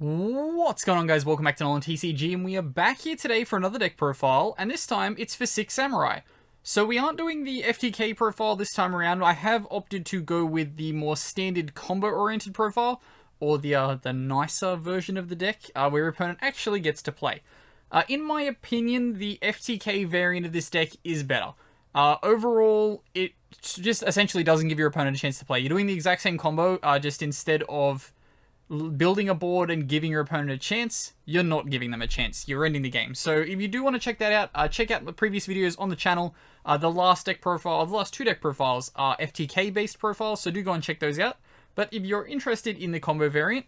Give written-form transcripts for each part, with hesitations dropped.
What's going on, guys? Welcome back to NolanTCG, and we are back here today for another deck profile, and this time it's for 6 Samurai. So we aren't doing the FTK profile this time around. I have opted to go with the more standard combo-oriented profile, or the nicer version of the deck, where your opponent actually gets to play. In my opinion, the FTK variant of this deck is better. Overall, it just essentially doesn't give your opponent a chance to play. You're doing the exact same combo, just instead of building a board and giving your opponent a chance, you're not giving them a chance. You're ending the game. So if you do want to check that out, check out the previous videos on the channel. The last two deck profiles are FTK-based profiles, so do go and check those out. But if you're interested in the combo variant,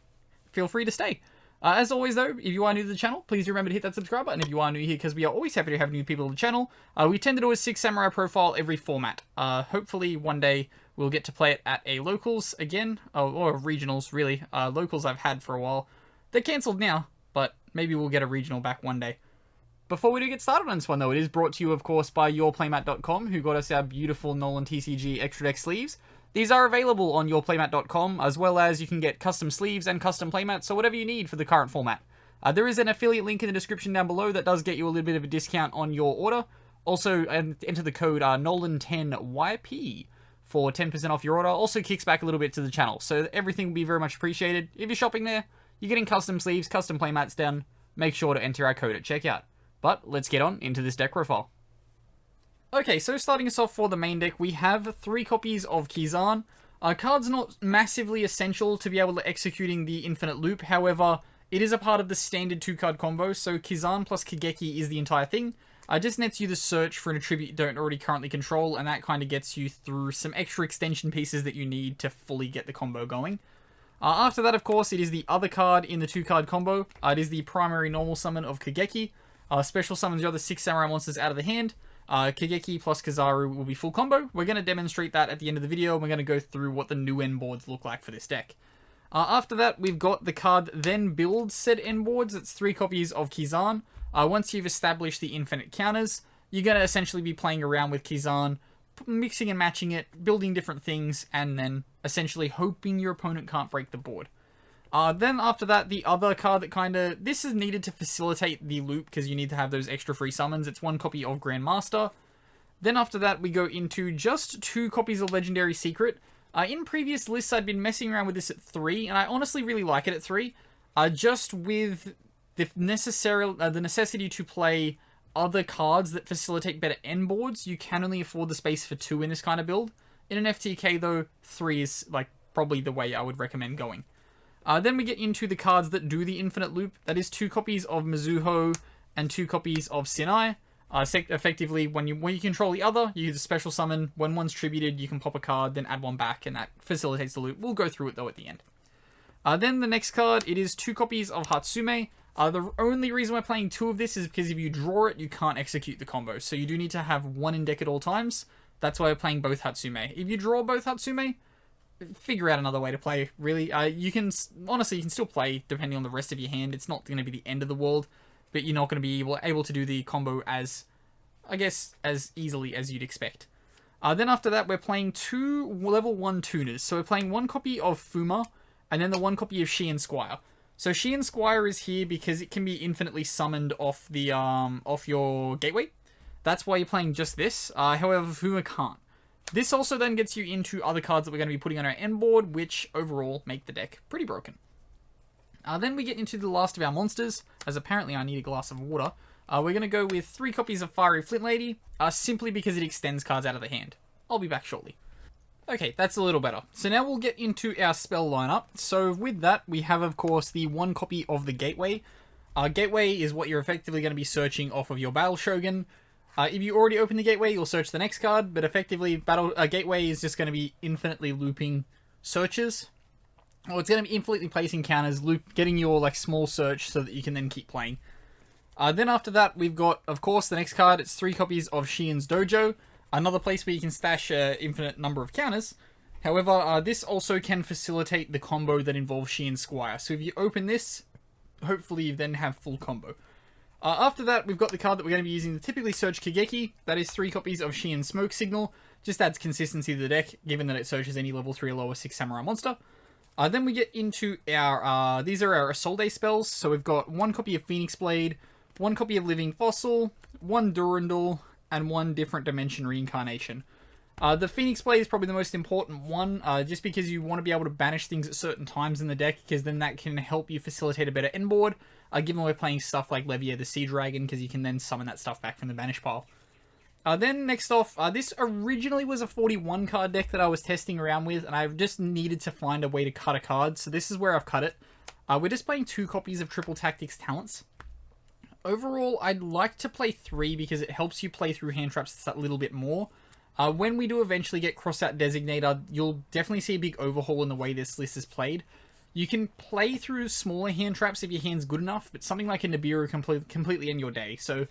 feel free to stay. As always, though, if you are new to the channel, please remember to hit that subscribe button if you are new here, because we are always happy to have new people on the channel. We tend to do a 6 Samurai profile every format. Hopefully, one day, we'll get to play it at a locals again, or regionals, really. Locals I've had for a while. They're cancelled now, but maybe we'll get a regional back one day. Before we do get started on this one, though, it is brought to you, of course, by yourplaymat.com, who got us our beautiful NolanTCG Extra Deck sleeves. These are available on yourplaymat.com, as well as you can get custom sleeves and custom playmats, so whatever you need for the current format. There is an affiliate link in the description down below that does get you a little bit of a discount on your order. Also, enter the code NOLAN10YP for 10% off your order. Also kicks back a little bit to the channel, so everything will be very much appreciated. If you're shopping there, you're getting custom sleeves, custom playmats down, make sure to enter our code at checkout. But let's get on into this deck profile. Okay, so starting us off for the main deck, we have 3 copies of Kizan. Card's not massively essential to be able to executing the infinite loop, however, it is a part of the standard 2-card combo, so Kizan plus Kageki is the entire thing. Just nets you the search for an attribute you don't already currently control, and that kind of gets you through some extra extension pieces that you need to fully get the combo going. After that, of course, it is the other card in the 2-card combo. It is the primary normal summon of Kageki. Special summons your other 6 Samurai monsters out of the hand. Kageki plus Kazaru will be full combo. We're going to demonstrate that at the end of the video, and we're going to go through what the new end boards look like for this deck. After that, we've got the card Then Build said end boards. It's 3 copies of Kizan. Once you've established the infinite counters, you're going to essentially be playing around with Kizan, mixing and matching it, building different things, and then essentially hoping your opponent can't break the board. Then after that, the other card that this is needed to facilitate the loop because you need to have those extra free summons. It's 1 copy of Grandmaster. Then after that, we go into just 2 copies of Legendary Secret. In previous lists, I'd been messing around with this at 3, and I honestly really like it at 3. Just with the necessity to play other cards that facilitate better end boards, you can only afford the space for 2 in this kind of build. In an FTK, though, 3 is probably the way I would recommend going. Then we get into the cards that do the infinite loop. That is 2 copies of Mizuho and 2 copies of Sinai. Effectively, when you control the other, you use a special summon. When one's tributed, you can pop a card, then add one back, and that facilitates the loop. We'll go through it, though, at the end. Then the next card, it is 2 copies of Hatsume. The only reason we're playing 2 of this is because if you draw it, you can't execute the combo. So you do need to have 1 in deck at all times. That's why we're playing both Hatsume. If you draw both Hatsume, figure out another way to play, really. You can still play depending on the rest of your hand. It's not going to be the end of the world, but you're not going to be able to do the combo as easily as you'd expect. Then after that, we're playing 2 level 1 tuners. So we're playing 1 copy of Fuma, and then the 1 copy of Shi and Squire. So Shi and Squire is here because it can be infinitely summoned off the off your gateway. That's why you're playing just this. However, Fuma can't. This also then gets you into other cards that we're going to be putting on our end board, which overall make the deck pretty broken. Then we get into the last of our monsters, as apparently I need a glass of water. We're going to go with 3 copies of Fiery Flint Lady, simply because it extends cards out of the hand. I'll be back shortly. Okay, that's a little better. So now we'll get into our spell lineup. So with that, we have, of course, the 1 copy of the Gateway. Gateway is what you're effectively going to be searching off of your Battle Shogun. If you already open the Gateway, you'll search the next card, but effectively, Gateway is just going to be infinitely looping searches. Or it's going to be infinitely placing counters, getting your small search so that you can then keep playing. Then after that, we've got, of course, the next card. It's 3 copies of Shien's Dojo, another place where you can stash an infinite number of counters. However, this also can facilitate the combo that involves Shi Squire. So if you open this, hopefully you then have full combo. After that, we've got the card that we're going to be using to typically search Kageki. That is 3 copies of Shi Smoke Signal. Just adds consistency to the deck, given that it searches any level 3 or lower 6 Samurai monster. Then we get into our, these are our Assault Day spells. So we've got 1 copy of Phoenix Blade, 1 copy of Living Fossil, 1 Durandal, and 1 Different Dimension Reincarnation. The Phoenix Blade is probably the most important one, just because you want to be able to banish things at certain times in the deck, because then that can help you facilitate a better end board, given we're playing stuff like Levier the Sea Dragon, because you can then summon that stuff back from the banish pile. Then next off, this originally was a 41 card deck that I was testing around with, and I just needed to find a way to cut a card, so this is where I've cut it. We're just playing 2 copies of Triple Tactics Talents. Overall, I'd like to play 3 because it helps you play through hand traps a little bit more. When we do eventually get Crossout Designator, you'll definitely see a big overhaul in the way this list is played. You can play through smaller hand traps if your hand's good enough, but something like a Nibiru completely end your day, so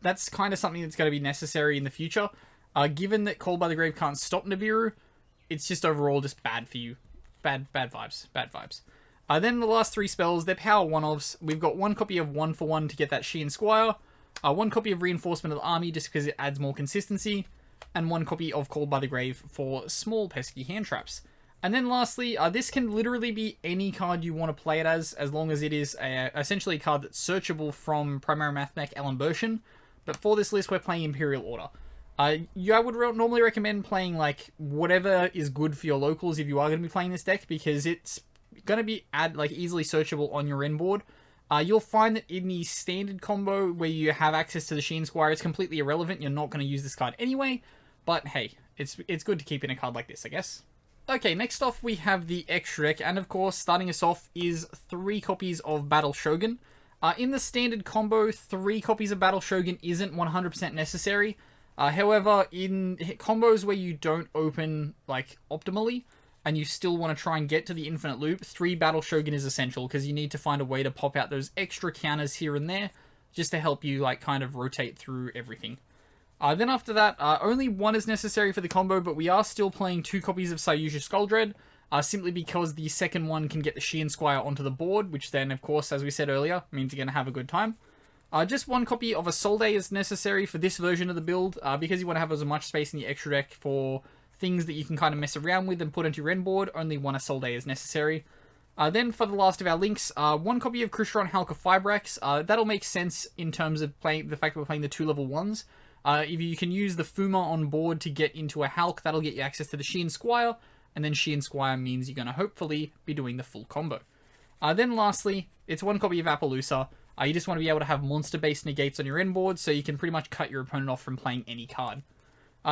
that's kind of something that's going to be necessary in the future. Given that Called by the Grave can't stop Nibiru, it's just overall just bad for you. Bad vibes. Then the last 3 spells, they're power 1-ofs. We've got 1 copy of 1-for-1 to get that Sheehan Squire, 1 copy of Reinforcement of the Army just because it adds more consistency, and 1 copy of Called by the Grave for small pesky hand traps. And then lastly, this can literally be any card you want to play it as long as it is essentially a card that's searchable from Primary Mathmech Alan Bershin. But for this list, we're playing Imperial Order. I would normally recommend playing like whatever is good for your locals if you are going to be playing this deck, because it's going to be easily searchable on your end board. You'll find that in the standard combo where you have access to the Sheehan Squire, it's completely irrelevant. You're not going to use this card anyway. But hey, it's good to keep in a card like this, I guess. Okay, next off we have the extra deck, and of course, starting us off is 3 copies of Battle Shogun. In the standard combo, 3 copies of Battle Shogun isn't 100% necessary. However, in combos where you don't open, optimally, and you still want to try and get to the infinite loop, 3 Battle Shogun is essential, because you need to find a way to pop out those extra counters here and there, just to help you, kind of rotate through everything. Then after that, only 1 is necessary for the combo, but we are still playing 2 copies of Sayusha Skulldread, simply because the second one can get the Sheehan Squire onto the board, which then, of course, as we said earlier, means you're going to have a good time. Just 1 copy of Assault Day is necessary for this version of the build, because you want to have as much space in the extra deck for things that you can kind of mess around with and put onto your end board. Only 1 Assault Day is necessary. Then for the last of our links, 1 copy of Krishron Halka Fibrax. That'll make sense in terms of playing the fact that we're playing the 2 level 1s. If you can use the Fuma on board to get into a Hulk, that'll get you access to the Sheehan Squire, and then Sheehan Squire means you're going to hopefully be doing the full combo. Then lastly, it's 1 copy of Appaloosa. You just want to be able to have monster-based negates on your end board, so you can pretty much cut your opponent off from playing any card.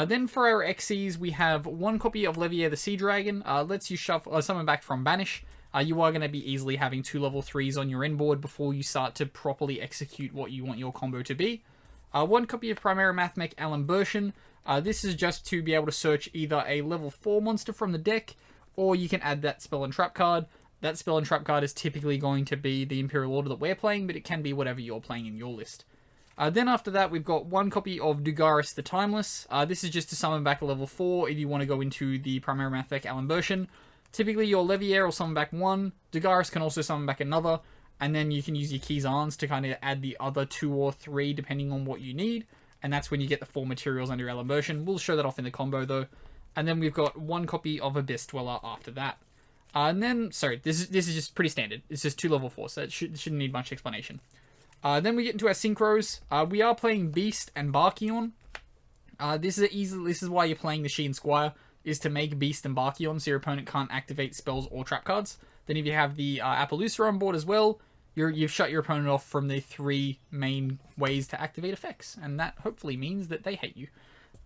Then for our Xyz, we have 1 copy of Levier the Sea Dragon. Lets you summon back from Banish. You are going to be easily having 2 level 3s on your end board before you start to properly execute what you want your combo to be. 1 copy of Primary Mathmech Alan Bershin. This is just to be able to search either a level 4 monster from the deck, or you can add that Spell and Trap card. That Spell and Trap card is typically going to be the Imperial Order that we're playing, but it can be whatever you're playing in your list. Then after that, we've got 1 copy of Dugaris the Timeless. This is just to summon back a level 4 if you want to go into the Primary Mathmech Alan Bershin. Typically, your Levier will summon back 1. Dugaris can also summon back another. And then you can use your Kizans to kind of add the other 2 or 3 depending on what you need. And that's when you get the 4 materials under your Alan Bershin. We'll show that off in the combo though. And then we've got 1 copy of Abyss Dweller after that. And then, sorry, this is just pretty standard. It's just 2 level 4, so it shouldn't need much explanation. Then we get into our Synchros. We are playing Beast and Barkion. This is why you're playing the Sheehan Squire, is to make Beast and Barkion so your opponent can't activate spells or trap cards. Then if you have the Appaloosa on board as well, you've shut your opponent off from the 3 main ways to activate effects. And that hopefully means that they hate you.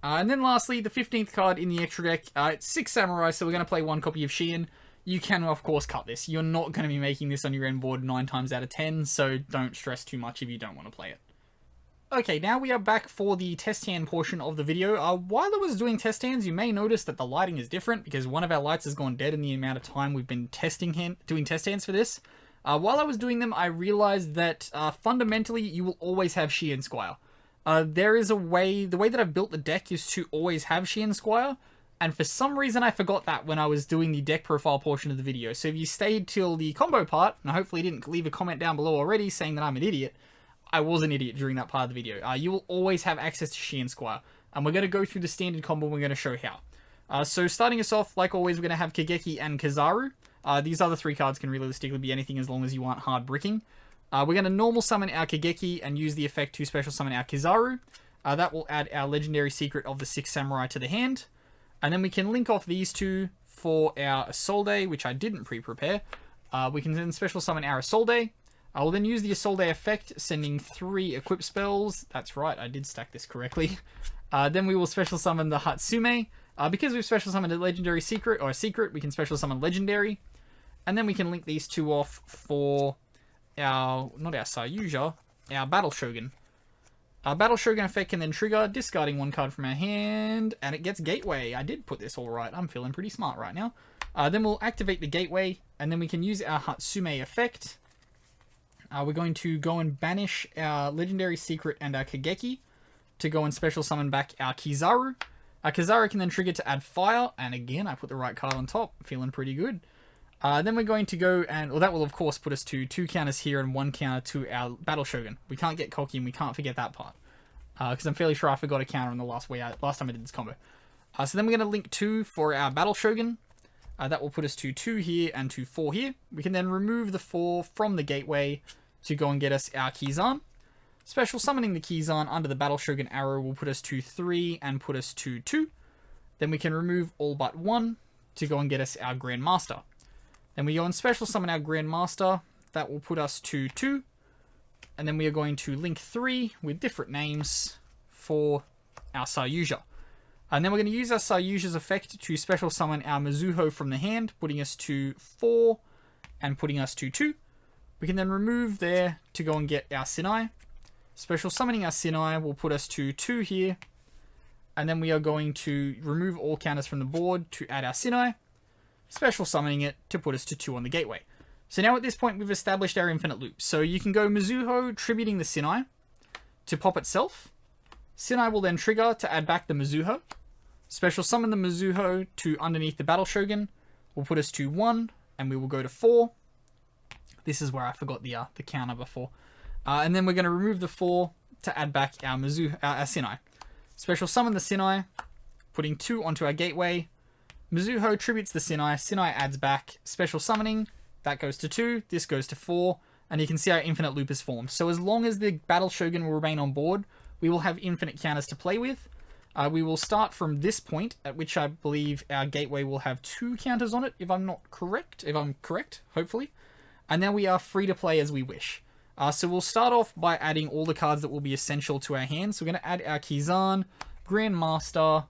And then lastly, the 15th card in the extra deck, it's 6 Samurai, so we're going to play 1 copy of Sheehan. You can, of course, cut this. You're not going to be making this on your end board 9 times out of 10, so don't stress too much if you don't want to play it. Okay, now we are back for the test hand portion of the video. While I was doing test hands, you may notice that the lighting is different, because one of our lights has gone dead in the amount of time we've been doing test hands for this. While I was doing them, I realized that fundamentally, you will always have Sheehan Squire. There is a way, the way that I've built the deck is to always have Sheehan Squire, and for some reason I forgot that when I was doing the deck profile portion of the video. So if you stayed till the combo part, and I hopefully didn't leave a comment down below already saying that I'm an idiot, I was an idiot during that part of the video. You will always have access to Sheehan Squire, and we're going to go through the standard combo and we're going to show how. So starting us off, like always, we're going to have Kageki and Kazaru. These other 3 cards can realistically be anything as long as you aren't hard bricking. We're going to normal summon our Kageki and use the effect to special summon our Kizaru. That will add our legendary secret of the 6 Samurai to the hand. And then we can link off these 2 for our Isolde, which I didn't pre-prepare. We can then special summon our Isolde. I will then use the Isolde effect, sending 3 equip spells. That's right, I did stack this correctly. Then we will special summon the Hatsume. Because we've special summoned a legendary secret, or a secret, we can special summon legendary. And then we can link these 2 off for our, not our Sayuja, our Battle Shogun. Our Battle Shogun effect can then trigger, discarding 1 card from our hand, and it gets Gateway. I did put this all right. I'm feeling pretty smart right now. Then we'll activate the Gateway, and then we can use our Hatsume effect. We're going to go and banish our legendary secret and our Kageki to go and special summon back our Kizaru. Our Kizaru can then trigger to add fire, and again, I put the right card on top. Feeling pretty good. Then we're going to go and, well, that will of course put us to 2 counters here and 1 counter to our Battle Shogun. We can't get cocky and we can't forget that part. Because I'm fairly sure I forgot a counter in the last time I did this combo. So then we're going to link 2 for our Battle Shogun. That will put us to 2 here and to 4 here. We can then remove the 4 from the Gateway to go and get us our Kizan. Special summoning the Kizan under the Battle Shogun arrow will put us to 3 and put us to 2. Then we can remove all but 1 to go and get us our Grandmaster. Then we go and special summon our Grandmaster. That will put us to 2. And then we are going to link 3 with different names for our Sayuja. And then we're going to use our Sayuja's effect to special summon our Mizuho from the hand, putting us to 4 and putting us to 2. We can then remove there to go and get our Sinai. Special summoning our Sinai will put us to 2 here. And then we are going to remove all counters from the board to add our Sinai. Special summoning it to put us to 2 on the Gateway. So now at this point we've established our infinite loop. So you can go Mizuho tributing the Sinai to pop itself. Sinai will then trigger to add back the Mizuho. Special summon the Mizuho to underneath the Battle Shogun. Will put us to 1 and we will go to 4. This is where I forgot the counter before. And then we're going to remove the 4 to add back our our Sinai. Special summon the Sinai, putting 2 onto our Gateway. Mizuho tributes the Sinai. Sinai adds back special summoning. That goes to 2. This goes to 4. And you can see our infinite loop is formed. So as long as the Battle Shogun will remain on board, we will have infinite counters to play with. We will start from this point, at which I believe our Gateway will have 2 counters on it, if I'm correct, hopefully. And then we are free to play as we wish. So we'll start off by adding all the cards that will be essential to our hand. So we're going to add our Kizan, Grandmaster.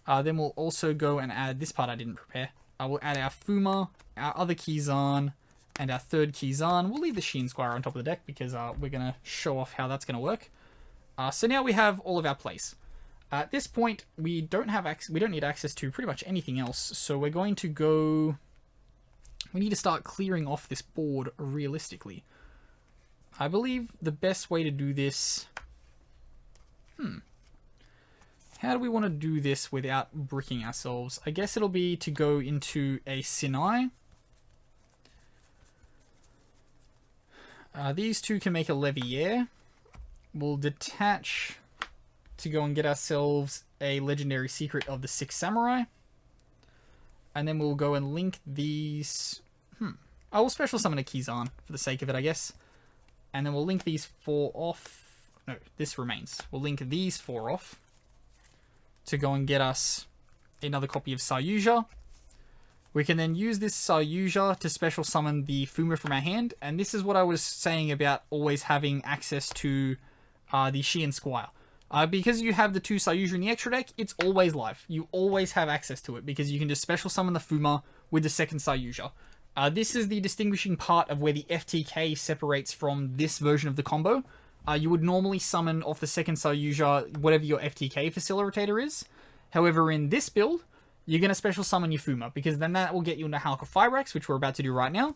Then we'll also go and add, this part I didn't prepare. We'll add our Fuma, our other Kizan, and our 3rd Kizan. We'll leave the Shin Squire on top of the deck because we're going to show off how that's going to work. So now we have all of our plays. At this point, we don't need access to pretty much anything else. So we're going to go, we need to start clearing off this board realistically. I believe the best way to do this, how do we want to do this without bricking ourselves? I guess it'll be to go into a Sinai. These 2 can make a Levier. We'll detach to go and get ourselves a legendary secret of the 6 Samurai. And then we'll go and link these. I will special summon a Kizan for the sake of it, I guess. And then we'll link these 4 off. No, this remains. We'll link these 4 off to go and get us another copy of Sayuja. We can then use this Sayuja to special summon the Fuma from our hand. And this is what I was saying about always having access to the Shiin Squire. Because you have the 2 Sayuja in the extra deck, it's always live. You always have access to it because you can just special summon the Fuma with the 2nd Sayuja. This is the distinguishing part of where the FTK separates from this version of the combo. You would normally summon off the 2nd Sayuja whatever your FTK facilitator is. However, in this build, you're going to special summon your Fuma, because then that will get you into Halka Fibrax, which we're about to do right now.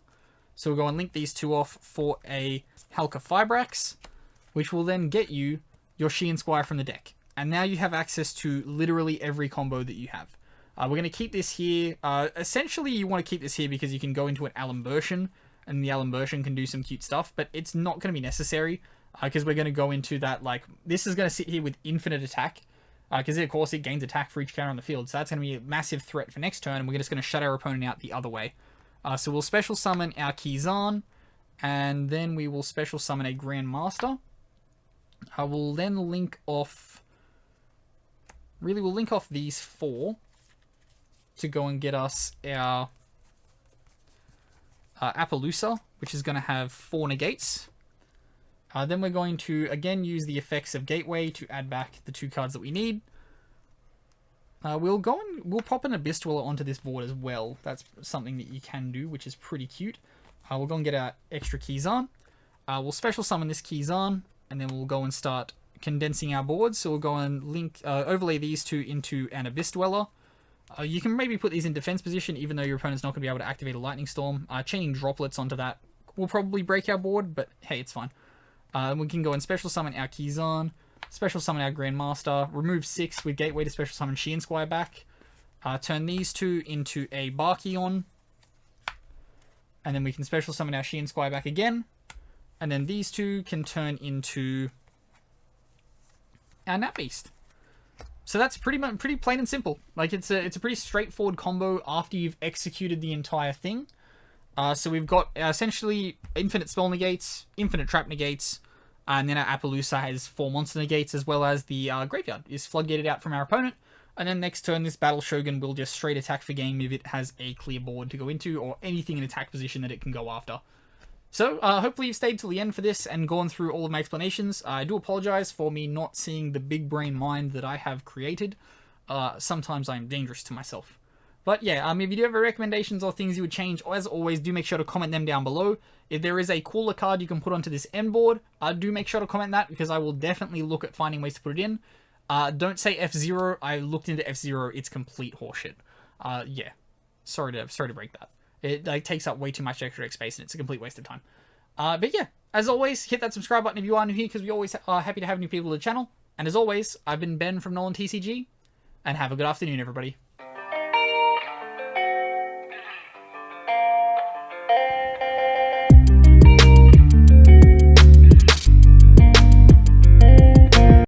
So we'll go and link these 2 off for a Halka Fibrax, which will then get you your Shiin Squire from the deck. And now you have access to literally every combo that you have. We're going to keep this here. Essentially, you want to keep this here because you can go into an Alimbertion, and the Alimbertion can do some cute stuff, but it's not going to be necessary, because we're going to go into that, like, this is going to sit here with infinite attack, because of course it gains attack for each counter on the field, so that's going to be a massive threat for next turn, and we're just going to shut our opponent out the other way. So we'll special summon our Kizan, and then we will special summon a Grandmaster. I will then link off... Really, we'll link off these 4 to go and get us our Appaloosa, which is going to have 4 negates. Then we're going to, again, use the effects of Gateway to add back the 2 cards that we need. We'll pop an Abyss Dweller onto this board as well. That's something that you can do, which is pretty cute. We'll go and get our extra Kizan. We'll special summon this Kizan, and then we'll go and start condensing our boards. So we'll go and overlay these 2 into an Abyss Dweller. You can maybe put these in defense position, even though your opponent's not going to be able to activate a Lightning Storm. Chaining Droplets onto that will probably break our board, but hey, it's fine. We can go and special summon our Kizan, special summon our Grandmaster, remove 6 with Gateway to special summon Sheehan Squire back, turn these 2 into a Barkion, and then we can special summon our Sheehan Squire back again, and then these 2 can turn into our Nat Beast. So that's pretty plain and simple. Like, it's a pretty straightforward combo after you've executed the entire thing. So we've got essentially infinite spell negates, infinite trap negates, and then our Appaloosa has 4 monster negates, as well as the graveyard is floodgated out from our opponent. And then next turn, this Battle Shogun will just straight attack for game if it has a clear board to go into, or anything in attack position that it can go after. So, hopefully you've stayed till the end for this and gone through all of my explanations. I do apologize for me not seeing the big brain mind that I have created. Sometimes I'm dangerous to myself. But yeah, if you do have any recommendations or things you would change, as always, do make sure to comment them down below. If there is a cooler card you can put onto this end board, do make sure to comment that, because I will definitely look at finding ways to put it in. Don't say F-Zero. I looked into F-Zero. It's complete horseshit. Yeah. Sorry to break that. It takes up way too much extra space, and it's a complete waste of time. But yeah, as always, hit that subscribe button if you are new here, because we always are happy to have new people to the channel. And as always, I've been Ben from NolanTCG, and have a good afternoon, everybody.